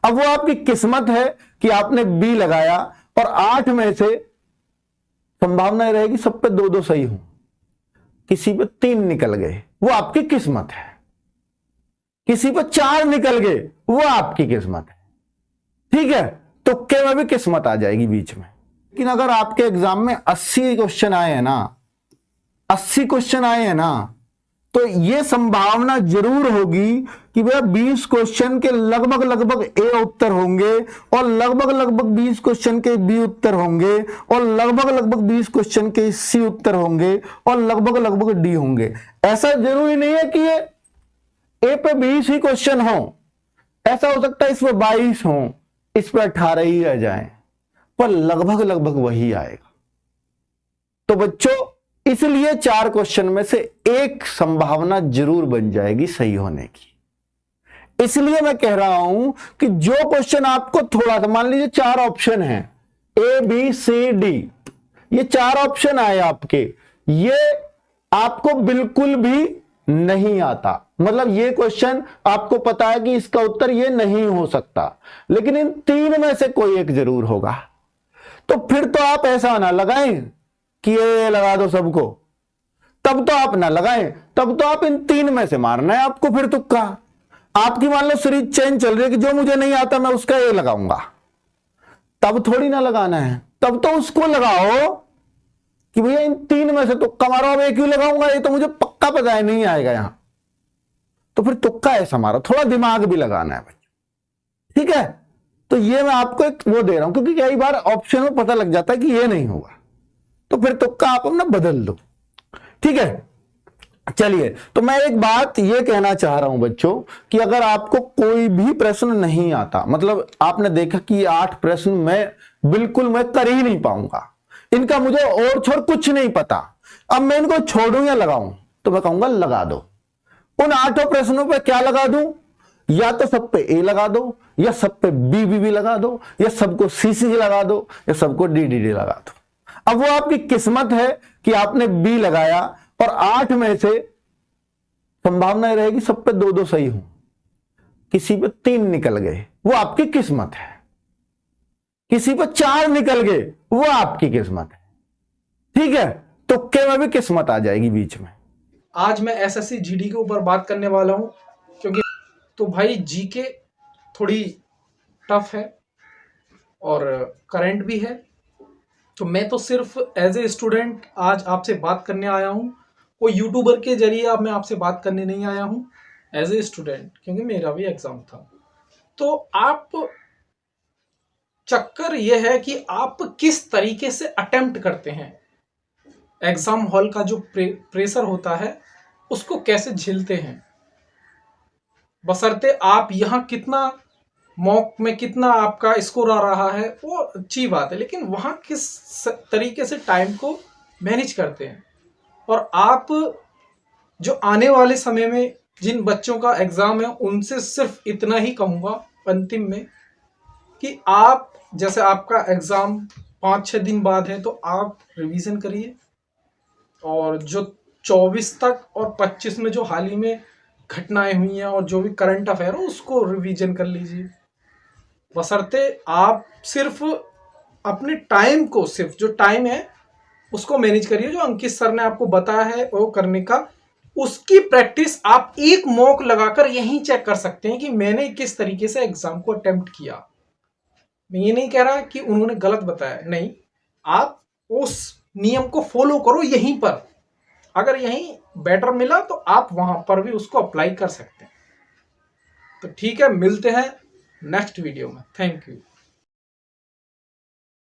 अब वो आपकी किस्मत है कि आपने बी लगाया और 8 में से संभावना रहेगी सब पे 2-2 सही हो, किसी पे 3 निकल गए, वो आपकी किस्मत है। किसी पे 4 निकल गए, वो आपकी किस्मत है। ठीक है, तुक्के में भी किस्मत आ जाएगी बीच में। लेकिन अगर आपके एग्जाम में 80 क्वेश्चन आए हैं ना, 80 क्वेश्चन आए हैं ना, तो यह संभावना जरूर होगी कि भैया 20 क्वेश्चन के लगभग लगभग ए उत्तर होंगे और लगभग लगभग 20 क्वेश्चन के बी उत्तर होंगे और लगभग लगभग 20 क्वेश्चन के सी उत्तर होंगे और लगभग लगभग डी होंगे। ऐसा जरूरी नहीं है कि ये ए पे 20 ही क्वेश्चन हो, ऐसा हो सकता है इस पे 22 हो, इस पे 18 ही रह जाए, पर लगभग लगभग वही आएगा। तो बच्चों, इसलिए 4 क्वेश्चन में से एक संभावना जरूर बन जाएगी सही होने की। इसलिए मैं कह रहा हूं कि जो क्वेश्चन आपको थोड़ा सा, मान लीजिए 4 ऑप्शन हैं, ए बी सी डी, ये 4 ऑप्शन आए आपके, ये आपको बिल्कुल भी नहीं आता, मतलब ये क्वेश्चन आपको पता है कि इसका उत्तर ये नहीं हो सकता, लेकिन इन 3 में से कोई एक जरूर होगा। तो फिर तो आप ऐसा ना लगाएं कि ये लगा दो सबको, तब तो आप ना लगाएं, तब तो आप इन 3 में से मारना है आपको फिर तुक्का। आपकी मान लो सीरीज चेंज चल रही है कि जो मुझे नहीं आता मैं उसका ये लगाऊंगा, तब थोड़ी ना लगाना है, तब तो उसको लगाओ कि भैया इन 3 में से तुक्का मारो, अब एक ही लगाऊंगा, ये तो मुझे पक्का पता है नहीं आएगा यहां, तो फिर तुक्का ऐसा मारो, थोड़ा दिमाग भी लगाना है बच्चों। ठीक है, तो ये मैं आपको एक वो दे रहा हूं, क्योंकि कई बार ऑप्शन में पता लग जाता है कि ये नहीं होगा, तो फिर तुक्का आप अपना बदल दो। ठीक है, चलिए, तो मैं एक बात ये कहना चाह रहा हूं बच्चों कि अगर आपको कोई भी प्रश्न नहीं आता, मतलब आपने देखा कि ये 8 प्रश्न मैं बिल्कुल मैं कर ही नहीं पाऊंगा, इनका मुझे और छोड़ कुछ नहीं पता, अब मैं इनको छोड़ूं या लगाऊं, तो मैं कहूंगा लगा दो। उन 8 प्रश्नों पे क्या लगा दूं, या तो सब पे ए लगा दो, या सब पे बी लगा दो, या सबको सी लगा दो, या सबको डी लगा दो। अब वो आपकी किस्मत है कि आपने बी लगाया और 8 में से संभावना रहेगी सब पे 2-2 सही हो, किसी पे 3 निकल गए, वो आपकी किस्मत है। किसी पे 4 निकल गए, वो आपकी किस्मत है। ठीक है, तुक्के में भी किस्मत आ जाएगी बीच में। आज मैं एसएससी जीडी के ऊपर बात करने वाला हूं, क्योंकि तो भाई जीके थोड़ी टफ है और करंट भी है, तो मैं तो सिर्फ एज ए स्टूडेंट आज आपसे बात करने आया हूं, कोई यूट्यूबर के जरिए अब मैं आपसे बात करने नहीं आया हूं, एज ए स्टूडेंट, क्योंकि मेरा भी एग्जाम था। तो आप चक्कर यह है कि आप किस तरीके से अटेम्प्ट करते हैं, एग्जाम हॉल का जो प्रेशर होता है उसको कैसे झेलते हैं, बशर्ते आप यहाँ कितना मॉक में कितना आपका स्कोर आ रहा है वो अच्छी बात है, लेकिन वहाँ किस तरीके से टाइम को मैनेज करते हैं। और आप जो आने वाले समय में जिन बच्चों का एग्ज़ाम है उनसे सिर्फ इतना ही कहूँगा अंतिम में कि आप, जैसे आपका एग्ज़ाम 5-6 दिन बाद है, तो आप रिवीजन करिए, और जो 24 तक और 25 में जो हाल ही में घटनाएं हुई हैं और जो भी करंट अफेयर हो उसको रिवीजन कर लीजिए, बशर्ते आप सिर्फ अपने टाइम को, सिर्फ जो टाइम है उसको मैनेज करिए, जो अंकित सर ने आपको बताया है वो करने का, उसकी प्रैक्टिस आप एक मॉक लगाकर यहीं चेक कर सकते हैं कि मैंने किस तरीके से एग्जाम को अटेम्प्ट किया। मैं ये नहीं कह रहा कि उन्होंने गलत बताया, नहीं, आप उस नियम को फॉलो करो यहीं पर, अगर यहीं बेटर मिला तो आप वहां पर भी उसको अप्लाई कर सकते हैं। तो ठीक है, मिलते हैं नेक्स्ट वीडियो में। Thank you.